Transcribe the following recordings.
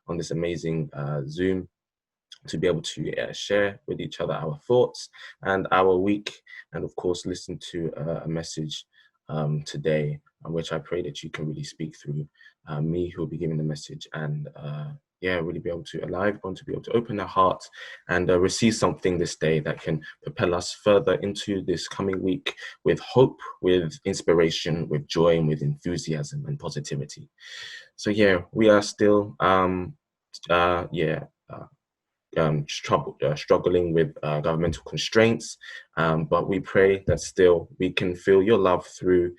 on this amazing Zoom to be able to share with each other our thoughts and our week, and of course listen to a message today, which I pray that you can really speak through me, who will be giving the message, and really be able to allow everyone to be able to open their hearts and receive something this day that can propel us further into this coming week with hope, with inspiration, with joy, and with enthusiasm and positivity. So we are still struggling with governmental constraints, but we pray that still we can feel your love through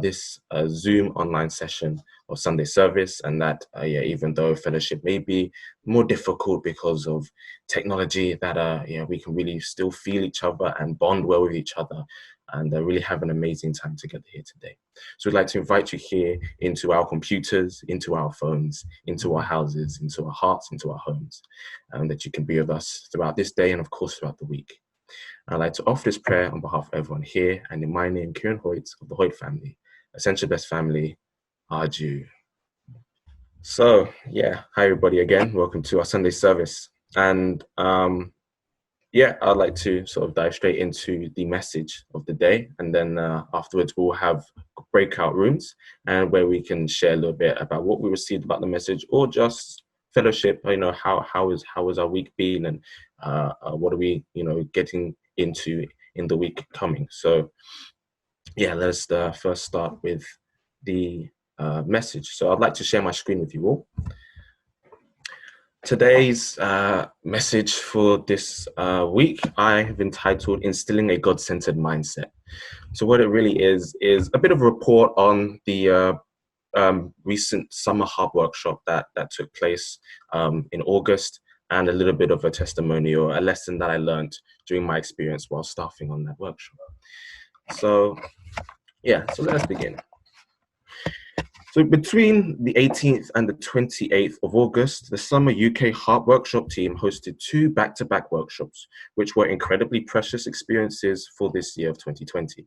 this Zoom online session or Sunday service, and that even though fellowship may be more difficult because of technology, that we can really still feel each other and bond well with each other, and really have an amazing time together here today. So we'd like to invite you here into our computers, into our phones, into our houses, into our hearts, into our homes, and that you can be with us throughout this day and of course throughout the week. I'd like to offer this prayer on behalf of everyone here, and in my name, Kieran Hoyte of the Hoyte family, Essential Best Family, Arju. So hi everybody again, welcome to our Sunday service. And I'd like to sort of dive straight into the message of the day, and then afterwards we'll have breakout rooms and where we can share a little bit about what we received about the message, or just fellowship. How is our week been, and what are we getting into in the week coming. So let's first start with the message. So I'd like to share my screen with you all. Today's message for this week I have entitled Instilling a God-Centered Mindset. So what it really is a bit of a report on the recent summer heart workshop that took place in August, and a little bit of a testimonial, a lesson that I learned during my experience while staffing on that workshop. So let's begin. So between the 18th and the 28th of August, the Summer UK Heart Workshop team hosted 2 back-to-back workshops, which were incredibly precious experiences for this year of 2020.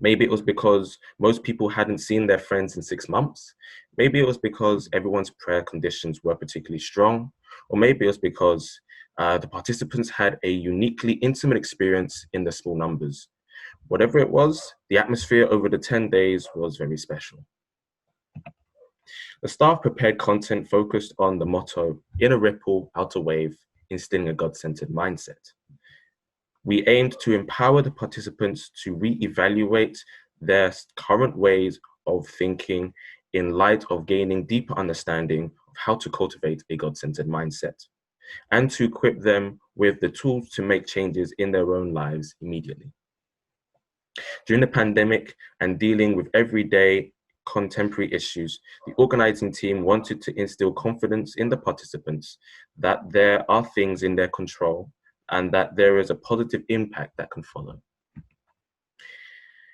Maybe it was because most people hadn't seen their friends in 6 months. Maybe it was because everyone's prayer conditions were particularly strong. Or maybe it was because the participants had a uniquely intimate experience in the small numbers. Whatever it was, the atmosphere over the 10 days was very special. The staff prepared content focused on the motto, "In a ripple, out a wave, instilling a God-centered mindset." We aimed to empower the participants to re-evaluate their current ways of thinking in light of gaining deeper understanding of how to cultivate a God-centered mindset, and to equip them with the tools to make changes in their own lives immediately. During the pandemic and dealing with everyday contemporary issues, the organizing team wanted to instill confidence in the participants that there are things in their control and that there is a positive impact that can follow.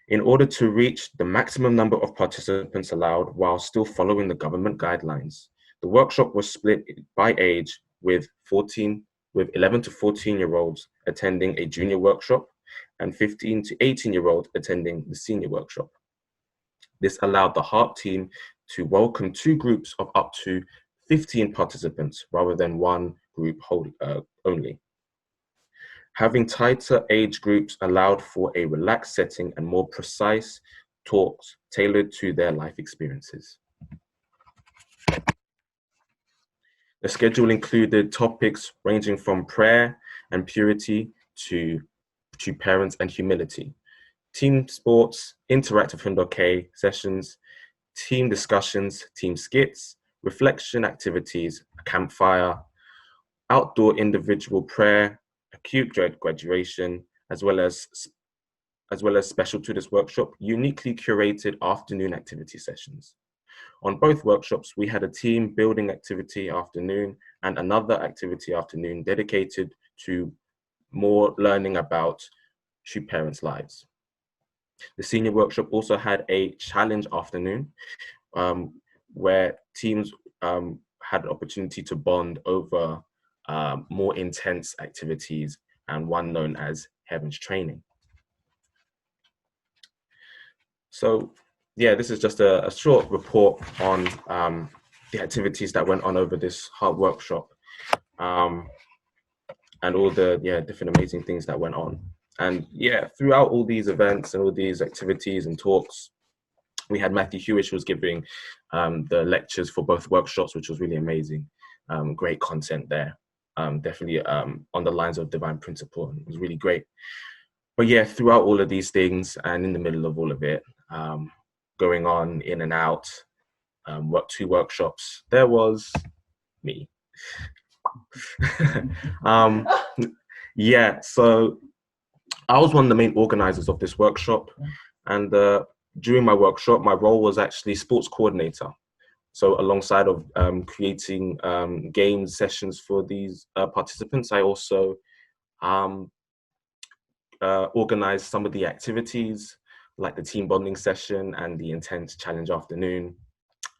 In order to reach the maximum number of participants allowed while still following the government guidelines, the workshop was split by age, with 11 to 14-year-olds attending a junior workshop and 15 to 18-year-olds attending the senior workshop. This allowed the HEART team to welcome 2 groups of up to 15 participants rather than 1 group only. Having tighter age groups allowed for a relaxed setting and more precise talks tailored to their life experiences. The schedule included topics ranging from prayer and purity to parents and humility, team sports, interactive Hundoke sessions, team discussions, team skits, reflection activities, a campfire, outdoor individual prayer, acute graduation, as well as special to this workshop, uniquely curated afternoon activity sessions. On both workshops, we had a team building activity afternoon and another activity afternoon dedicated to more learning about true parents' lives. The senior workshop also had a challenge afternoon where teams had the opportunity to bond over more intense activities, and one known as Heaven's Training. So this is just a short report on the activities that went on over this heart workshop, and all the different amazing things that went on. And throughout all these events and all these activities and talks, we had Matthew Hewish who was giving the lectures for both workshops, which was really amazing. Great content there. Definitely on the lines of divine principle. It was really great. But throughout all of these things and in the middle of all of it, going on in and out, two workshops, there was me. So I was one of the main organizers of this workshop, and during my workshop, my role was actually sports coordinator. So alongside of creating game sessions for these participants, I also organized some of the activities, like the team bonding session and the intense challenge afternoon.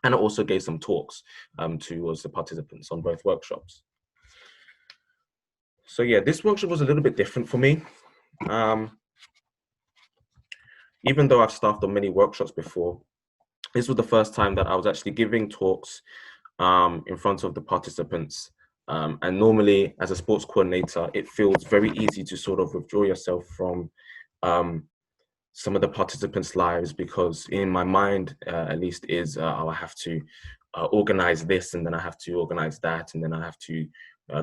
And I also gave some talks towards the participants on both workshops. So this workshop was a little bit different for me. Even though I've staffed on many workshops before, this was the first time that I was actually giving talks in front of the participants. And normally, as a sports coordinator, it feels very easy to sort of withdraw yourself from some of the participants' lives, because in my mind, at least, is I have to organize this, and then I have to organize that, and then I have to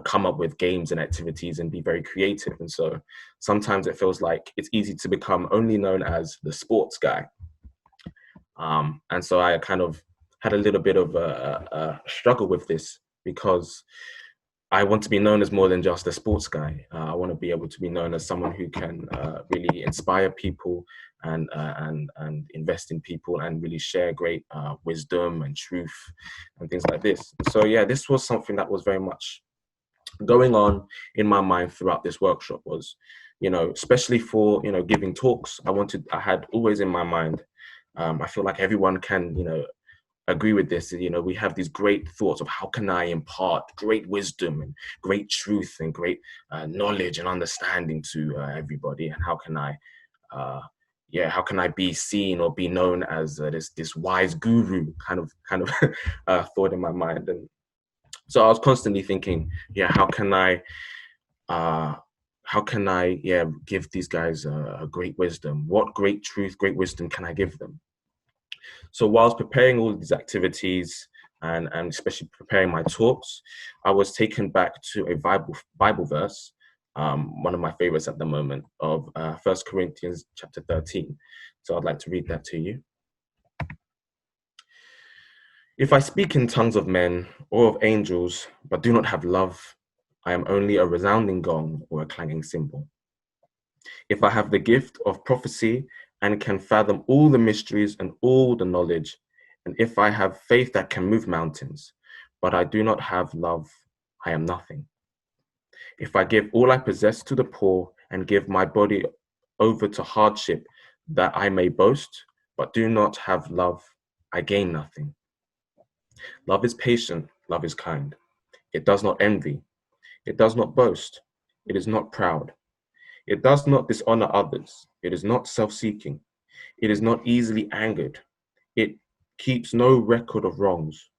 come up with games and activities and be very creative. And so sometimes it feels like it's easy to become only known as the sports guy. And so I kind of had a little bit of a struggle with this, because I want to be known as more than just a sports guy. I want to be able to be known as someone who can really inspire people and invest in people and really share great wisdom and truth and things like this. So this was something that was very much going on in my mind throughout this workshop. Was, especially for giving talks, I had always in my mind. I feel like everyone can agree with this. We have these great thoughts of how can I impart great wisdom and great truth and great knowledge and understanding to everybody, and how can I be seen or be known as this wise guru kind of thought in my mind. And so I was constantly thinking, how can I give these guys a great wisdom? What great truth, great wisdom can I give them? So whilst preparing all of these activities and especially preparing my talks, I was taken back to a Bible verse, one of my favorites at the moment, of 1 Corinthians chapter 13. So I'd like to read that to you. If I speak in tongues of men or of angels, but do not have love, I am only a resounding gong or a clanging cymbal. If I have the gift of prophecy and can fathom all the mysteries and all the knowledge, and if I have faith that can move mountains, but I do not have love, I am nothing. If I give all I possess to the poor and give my body over to hardship that I may boast, but do not have love, I gain nothing. Love is patient, love is kind. It does not envy. It does not boast. It is not proud. It does not dishonor others. It is not self-seeking. It is not easily angered. It keeps no record of wrongs.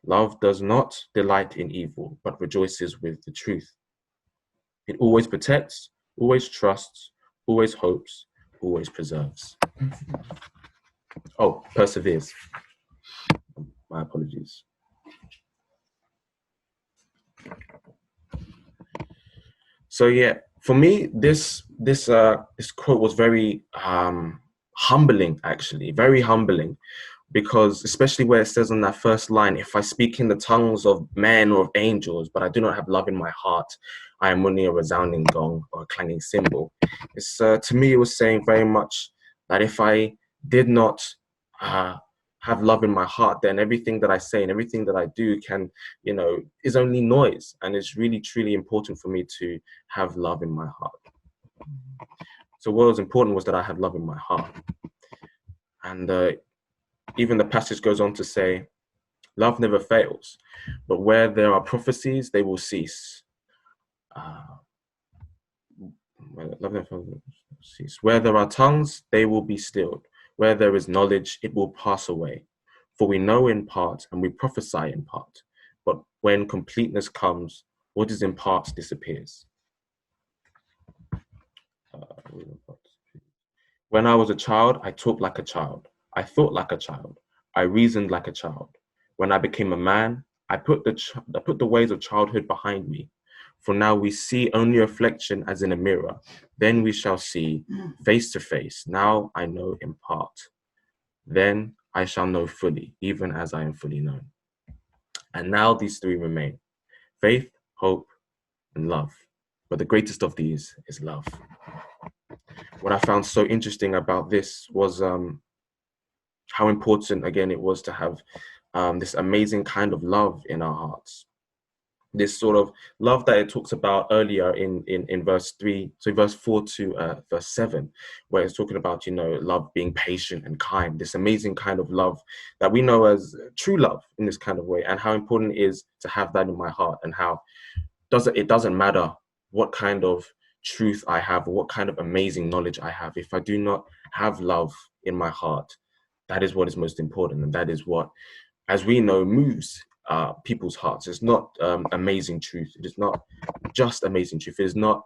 Love does not delight in evil, but rejoices with the truth. It always protects, always trusts, always hopes, always preserves. Oh, perseveres. My apologies. So for me, this quote was very humbling, actually, very humbling, because especially where it says on that first line, if I speak in the tongues of men or of angels, but I do not have love in my heart, I am only a resounding gong or a clanging cymbal. It's to me, it was saying very much that if I did not have love in my heart, then everything that I say and everything that I do is only noise. And it's really, truly important for me to have love in my heart. So what was important was that I had love in my heart. And even the passage goes on to say, love never fails, but where there are prophecies, they will cease. Love never cease. Where there are tongues, they will be stilled. Where there is knowledge, it will pass away. For we know in part and we prophesy in part. But when completeness comes, what is in part disappears. When I was a child, I talked like a child. I thought like a child. I reasoned like a child. When I became a man, I put the ways of childhood behind me. For now we see only reflection as in a mirror. Then we shall see face to face. Now I know in part. Then I shall know fully, even as I am fully known. And now these three remain: faith, hope, and love. But the greatest of these is love. What I found so interesting about this was how important, again, it was to have this amazing kind of love in our hearts. This sort of love that it talks about earlier in verse 3, so verse 4 to verse 7, where it's talking about, love being patient and kind, this amazing kind of love that we know as true love in this kind of way, and how important it is to have that in my heart, and how it doesn't matter what kind of truth I have or what kind of amazing knowledge I have. If I do not have love in my heart, that is what is most important. And that is what, as we know, moves people's hearts. It's not amazing truth. It is not just amazing truth. It is not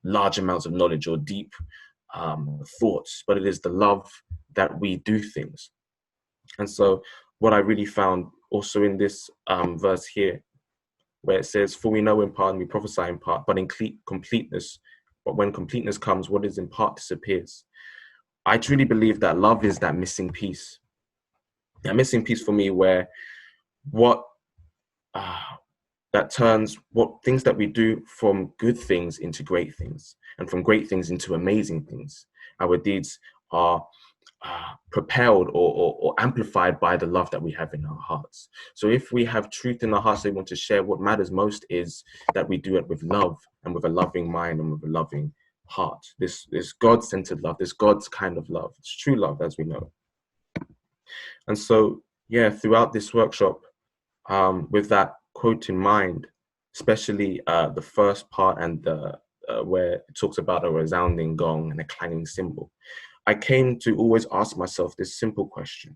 large amounts of knowledge or deep thoughts, but it is the love that we do things. And so what I really found also in this verse here, where it says, for we know in part and we prophesy in part, but when completeness comes, what is in part disappears. I truly believe that love is that missing piece. That missing piece for me, where that turns what things that we do from good things into great things, and from great things into amazing things. Our deeds are propelled or amplified by the love that we have in our hearts. So if we have truth in our hearts that we want to share, what matters most is that we do it with love and with a loving mind and with a loving heart. This God-centered love, this God's kind of love. It's true love, as we know. And so, throughout this workshop, with that quote in mind, especially the first part and the where it talks about a resounding gong and a clanging cymbal, I came to always ask myself this simple question: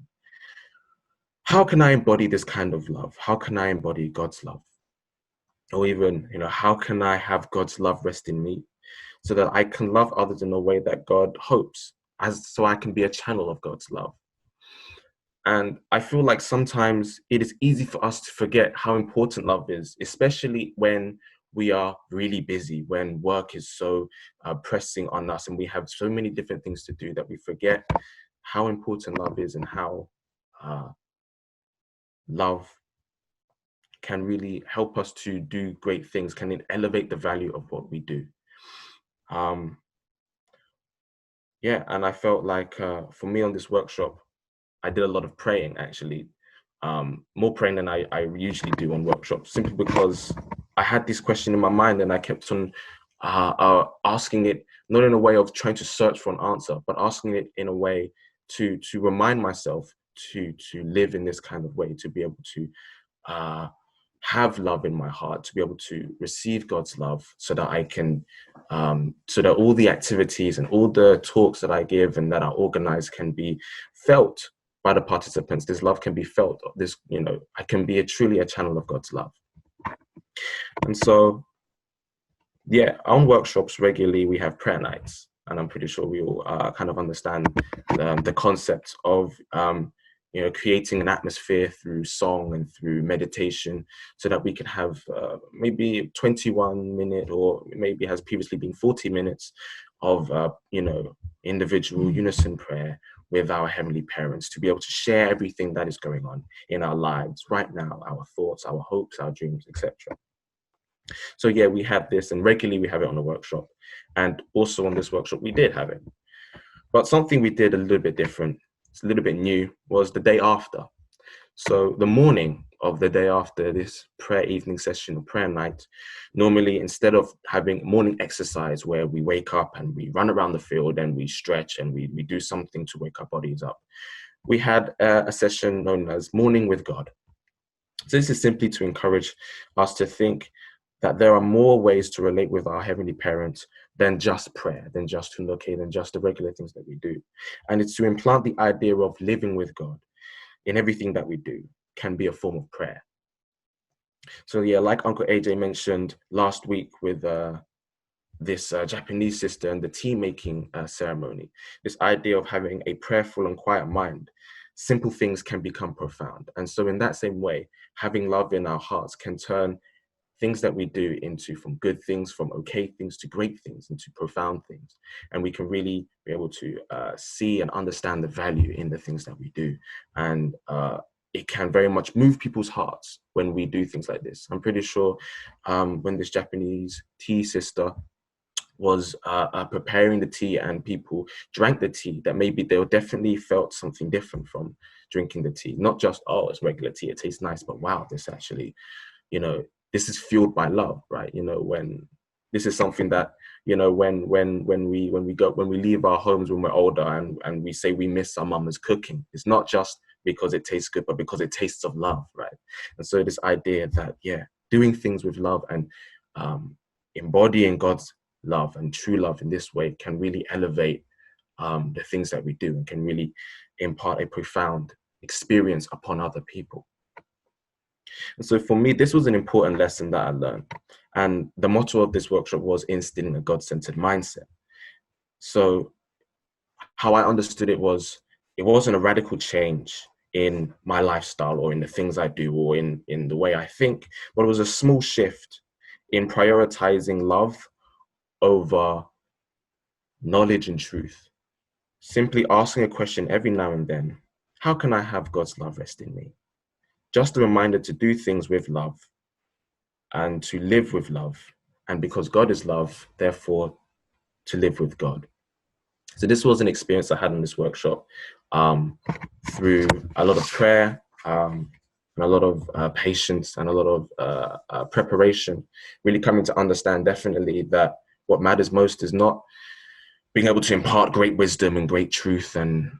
how can I embody this kind of love? How can I embody God's love? Or even, how can I have God's love rest in me so that I can love others in a way that God hopes, so I can be a channel of God's love? And I feel like sometimes it is easy for us to forget how important love is, especially when we are really busy, when work is so pressing on us and we have so many different things to do, that we forget how important love is, and how love can really help us to do great things, can it elevate the value of what we do. And I felt like for me on this workshop, I did a lot of praying, actually, more praying than I usually do on workshops, simply because I had this question in my mind and I kept on asking it, not in a way of trying to search for an answer, but asking it in a way to remind myself to live in this kind of way, to be able to have love in my heart, to be able to receive God's love, so that I can, so that all the activities and all the talks that I give and that I organize can be felt by the participants. This love can be felt. I can be truly a channel of God's love. And so, on workshops regularly we have prayer nights, and I'm pretty sure we all kind of understand the concept of creating an atmosphere through song and through meditation, so that we can have maybe 21 minute, or maybe has previously been 40 minutes of individual unison prayer with our heavenly parents, to be able to share everything that is going on in our lives right now, our thoughts, our hopes, our dreams, etc. So we have this, and regularly we have it on a workshop, and also on this workshop we did have it. But something we did a little bit different, it's a little bit new, was the day after. So the morning of the day after this prayer evening session or prayer night, normally instead of having morning exercise where we wake up and we run around the field and we stretch and we do something to wake our bodies up, we had a session known as Morning with God. So this is simply to encourage us to think that there are more ways to relate with our heavenly parents than just prayer, than just the regular things that we do. And it's to implant the idea of living with God. in everything that we do can be a form of prayer. So yeah, like Uncle AJ mentioned last week with this Japanese sister and the tea making ceremony, this idea of having a prayerful and quiet mind, simple things can become profound. And so in that same way, having love in our hearts can turn things that we do into from good things, from okay things to great things, into profound things. And we can really be able to see and understand the value in the things that we do. And it can very much move people's hearts when we do things like this. I'm pretty sure when this Japanese tea sister was preparing the tea and people drank the tea, that maybe they definitely felt something different from drinking the tea. Not just, oh, it's regular tea, it tastes nice, but wow, this actually, you know, this is fueled by love, right? You know, when this is something that, you know, when we leave our homes when we're older and we say we miss our mama's cooking, it's not just because it tastes good, but because it tastes of love, right? And so this idea that, yeah, doing things with love and embodying God's love and true love in this way can really elevate the things that we do and can really impart a profound experience upon other people. And so for me, this was an important lesson that I learned. And the motto of this workshop was instilling a God-centered mindset. So how I understood it wasn't a radical change in my lifestyle or in the things I do or in the way I think, but it was a small shift in prioritizing love over knowledge and truth. Simply asking a question every now and then, how can I have God's love rest in me? Just a reminder to do things with love and to live with love. And because God is love, therefore to live with God. So this was an experience I had in this workshop through a lot of prayer and a lot of patience and a lot of preparation, really coming to understand definitely that what matters most is not being able to impart great wisdom and great truth and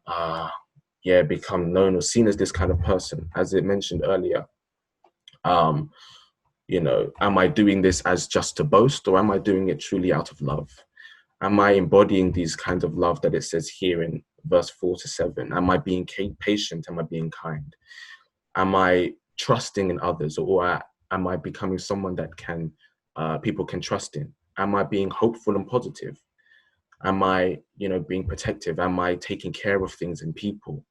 become known or seen as this kind of person. As it mentioned earlier, you know, am I doing this as just to boast, or am I doing it truly out of love? Am I embodying these kinds of love that it says here in verse 4-7? Am I being patient? Am I being kind? Am I trusting in others, or am I becoming someone that can people can trust in? Am I being hopeful and positive? Am I, you know, being protective? Am I taking care of things and people?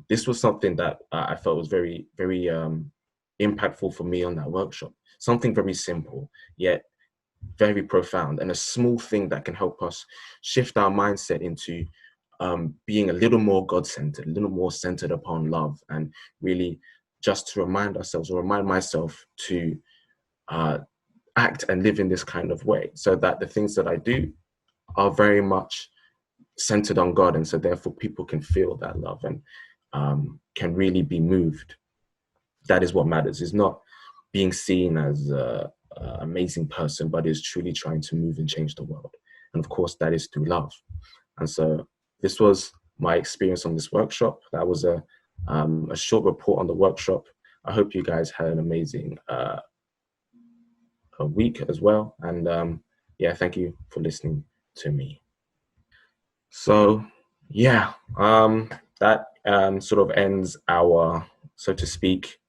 This was something that I felt was very, very impactful for me on that workshop. Something very simple, yet very profound, and a small thing that can help us shift our mindset into being a little more God-centered, a little more centered upon love, and really just to remind ourselves or remind myself to act and live in this kind of way, so that the things that I do are very much centered on God, and so therefore people can feel that love and can really be moved. That is what matters. It's not being seen as an amazing person, but is truly trying to move and change the world. And of course, that is through love. And so this was my experience on this workshop. That was a short report on the workshop. I hope you guys had an amazing a week as well. And yeah, thank you for listening to me. So yeah, that sort of ends our, so to speak,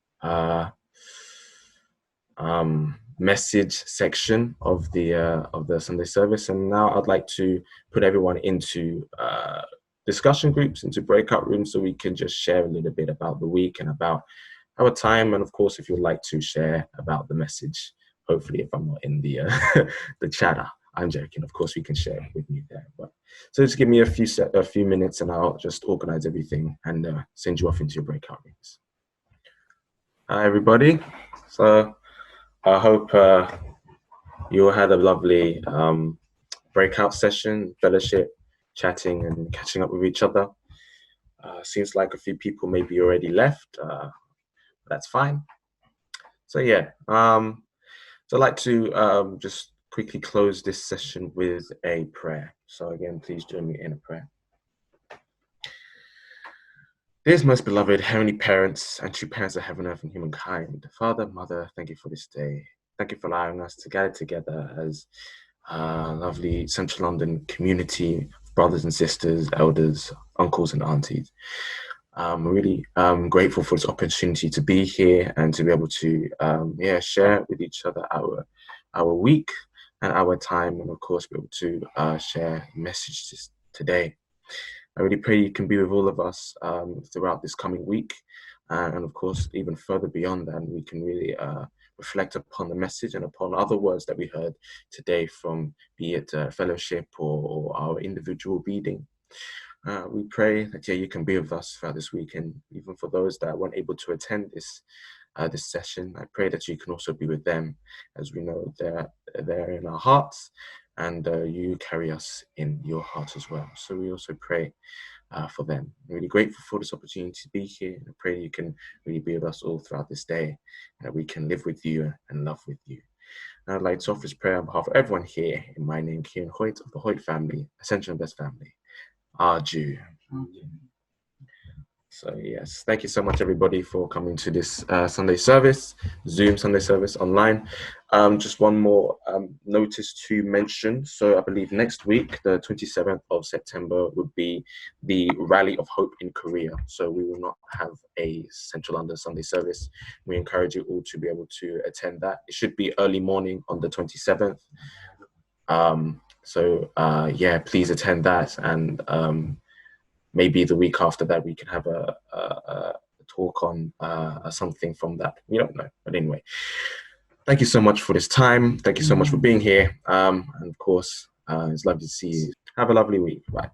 message section of the Sunday service. And now I'd like to put everyone into discussion groups, into breakout rooms, so we can just share a little bit about the week and about our time. And of course, if you'd like to share about the message, hopefully if I'm not in the the chatter, I'm joking. Of course, we can share with me there. But so just give me a few minutes, and I'll just organize everything and send you off into your breakout rooms. Hi, everybody. So I hope you all had a lovely breakout session, fellowship, chatting and catching up with each other. Seems like a few people maybe already left. That's fine. So yeah, so I'd like to just quickly close this session with a prayer. So again, please join me in a prayer. Dearest most beloved Heavenly Parents and true parents of heaven, earth, and humankind, Father, Mother, thank you for this day. Thank you for allowing us to gather together as a lovely Central London community of brothers and sisters, elders, uncles and aunties. Really grateful for this opportunity to be here and to be able to share with each other our week and our time, and of course be able to share messages today. I really pray you can be with all of us throughout this coming week, and of course even further beyond that, we can really reflect upon the message and upon other words that we heard today, from be it fellowship or our individual reading. We pray that you can be with us throughout this week, and even for those that weren't able to attend this session, I pray that you can also be with them, as we know they're in our hearts, and you carry us in your heart as well. So we also pray for them. I'm really grateful for this opportunity to be here, and I pray you can really be with us all throughout this day, and that we can live with you and love with you. And I'd like to offer this prayer on behalf of everyone here in my name, Kieran Hoyte, of the Hoyte family, Ascension Best family. Jew. So yes, thank you so much everybody for coming to this Sunday service, Zoom Sunday service online. Just one more notice to mention. So I believe next week, the 27th of September, would be the Rally of Hope in Korea. So we will not have a Central London Sunday service. We encourage you all to be able to attend that. It should be early morning on the 27th. Please attend that, and maybe the week after that we can have a talk on something from that. We don't know, but anyway, thank you so much for this time. Thank you so much for being here, and of course, it's lovely to see you. Have a lovely week. Bye.